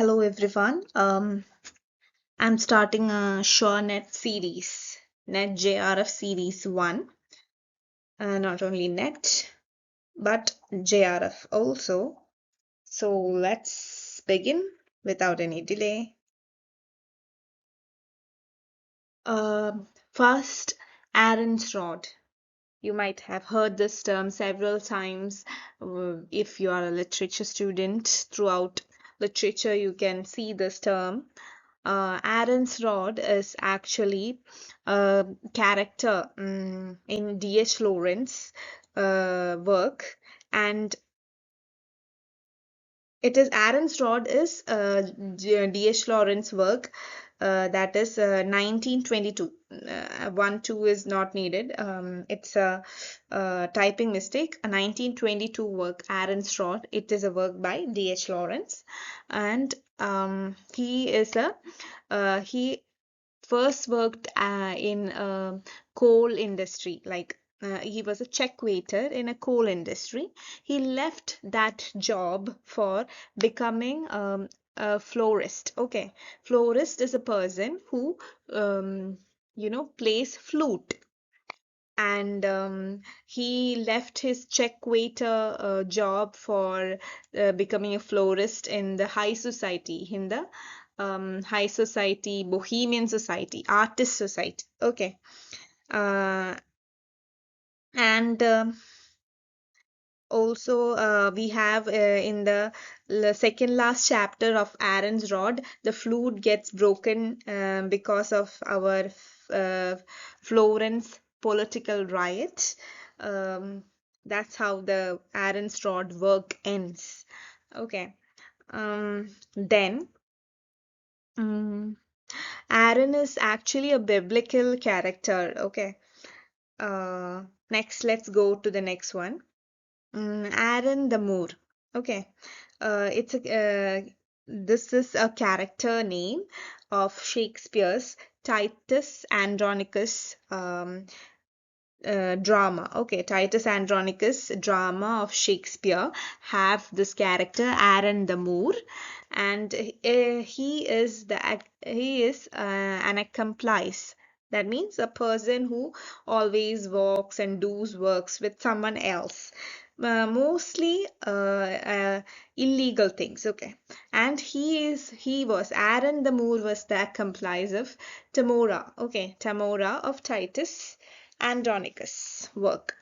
Hello everyone. I'm starting a SureNet series, Net JRF series 1. Not only Net, but JRF also. So let's begin without any delay. First, Aaron's Rod. You might have heard this term several times if you are a literature student. Throughout literature, you can see this term. Aaron's Rod is actually a character in D.H. Lawrence work, and it is Aaron's Rod is D.H. Lawrence work that is 1922. 1 2 is not needed. It's a typing mistake. A 1922 work, Aaron's Rod. It is a work by D.H. Lawrence, and he first worked in coal industry, like he was a check waiter in a coal industry. He left that job for becoming a florist. Okay, florist is a person who um, plays flute, and he left his check waiter job for becoming a florist in the high society, in the high society, bohemian society, artist society. Okay, uh, and also we have in the second last chapter of Aaron's Rod, the flute gets broken because of our Florence political riot. Um, that's how the Aaron's Rod work ends. Okay. Then Aaron is actually a biblical character. Okay. Next, let's go to the next one. Aaron the Moor. Okay. It's a This is a character name of Shakespeare's Titus Andronicus drama. Okay, Titus Andronicus drama of Shakespeare have this character Aaron the Moor, and he is an accomplice. That means a person who always walks and does works with someone else. Mostly illegal things. Okay, and he was Aaron the Moor was the accomplice of Tamora. Okay, Tamora of Titus Andronicus work.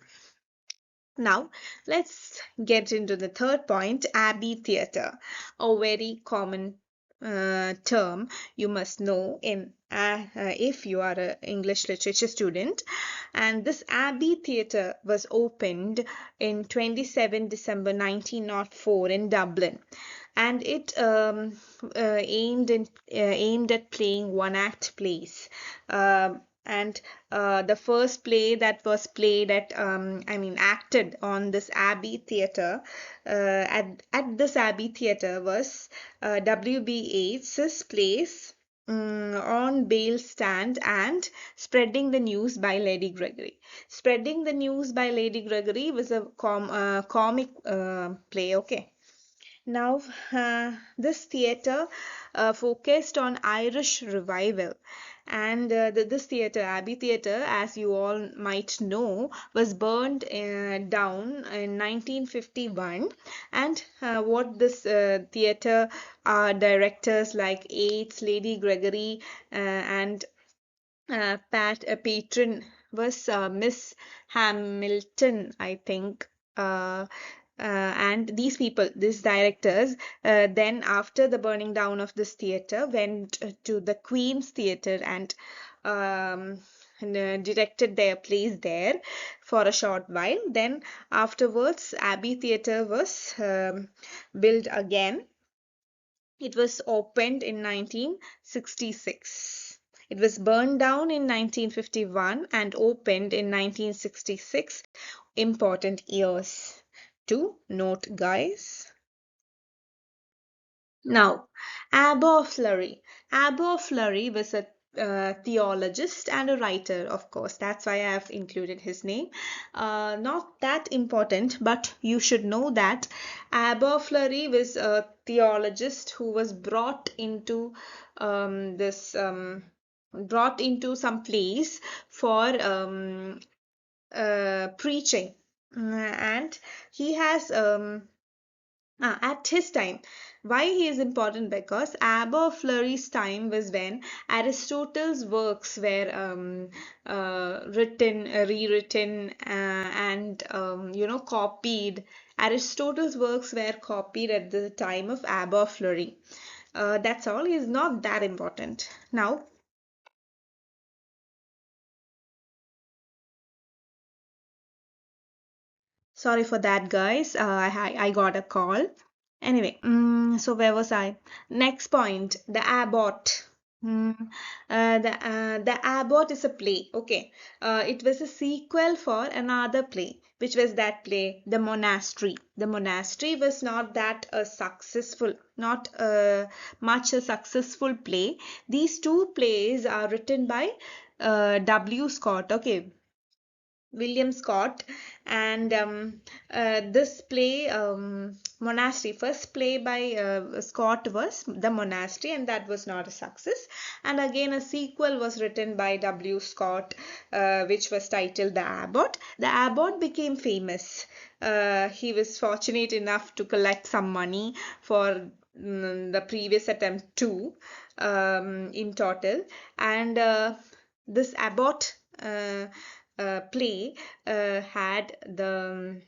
Now, let's get into the third point, Abbey Theatre, a very common term you must know in if you are an English literature student. And this Abbey Theatre was opened in 27 December 1904 in Dublin, and it aimed at playing one-act plays. And The first play that was played acted on this Abbey Theatre, at this Abbey Theatre was W.B. Yeats's plays On Bail Stand and Spreading the News by Lady Gregory. Spreading the News by Lady Gregory was a comic play, okay. Now, this theatre focused on Irish revival, and this theatre, Abbey Theatre, as you all might know, was burned down in 1951. And what this theatre directors like Yeats, Lady Gregory, and patron was Miss Hamilton, I think. And these people, these directors, then after the burning down of this theater, went to the Queen's Theatre and directed their plays there for a short while. Then afterwards, Abbey Theatre was built again. It was opened in 1966. It was burned down in 1951 and opened in 1966. Important years to note, guys. Now, Aberflurry. Aberflurry was a theologist and a writer, of course. That's why I have included his name. Not that important, but you should know that Aberfleury was a theologist who was this brought into some place for preaching. And he has at his time. Why he is important? Because Aberfleury's time was when Aristotle's works were rewritten, and copied. Aristotle's works were copied at the time of Aberfleury. That's all. Is not that important. Now, sorry for that, guys. I got a call. Anyway, so where was I? Next point, the abbot. Mm, the Abbot is a play. Okay, it was a sequel for another play. Which was that play? The Monastery. The Monastery was not that a successful, not much a successful play. These two plays are written by W. Scott. Okay, William Scott, and this play, Monastery, first play by Scott was The Monastery, and that was not a success. And again, a sequel was written by W. Scott, which was titled The Abbot. The Abbot became famous. He was fortunate enough to collect some money for the previous attempt too, in total, and this Abbot play had the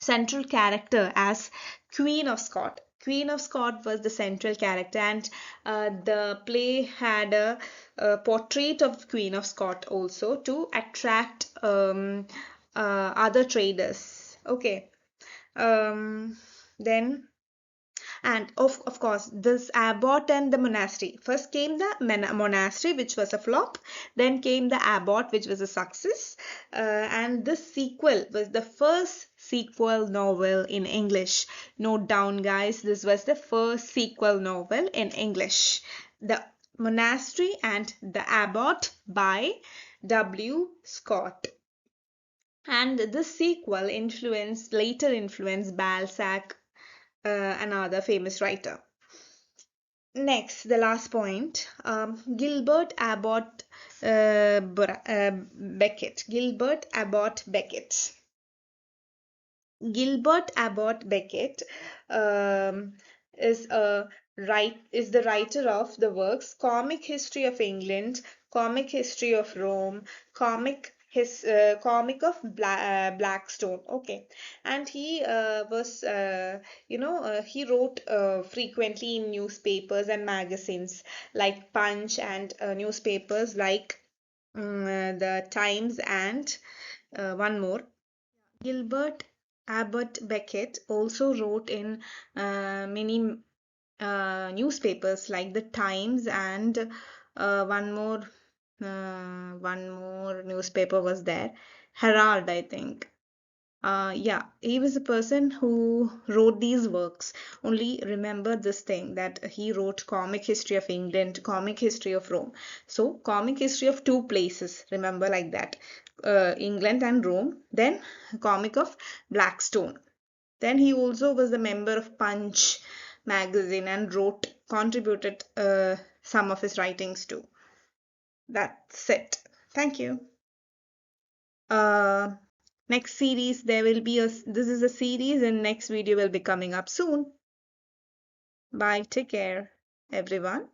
central character as Queen of Scott. Queen of Scott was the central character, and the play had a portrait of Queen of Scott also to attract other traders. Okay. Then and of course, this abbot and the monastery. First came the monastery, which was a flop. Then came the abbot, which was a success. And this sequel was the first sequel novel in English. Note down, guys, this was the first sequel novel in English. The Monastery and the Abbot by W. Scott. And this sequel later influenced Balzac, another famous writer. Next, the last point, Gilbert Abbott Beckett. Gilbert Abbott Beckett. Gilbert Abbott Beckett um, is the writer of the works Comic History of England, Comic History of Rome, Comic of Blackstone. Okay, and he he wrote frequently in newspapers and magazines like Punch, and newspapers like the Times, and one more. Gilbert Abbott Beckett also wrote in many newspapers like the Times, and uh, one more one more newspaper was there, Herald, I think. Yeah, he was a person who wrote these works. Only remember this thing, that he wrote Comic History of England, Comic History of Rome. So, Comic History of two places, remember like that, England and Rome. Then, Comic of Blackstone. Then he also was a member of Punch magazine and contributed some of his writings too. That's it. Thank you. Uh, Next series, this is a series, and next video will be coming up soon. Bye. Take care, everyone.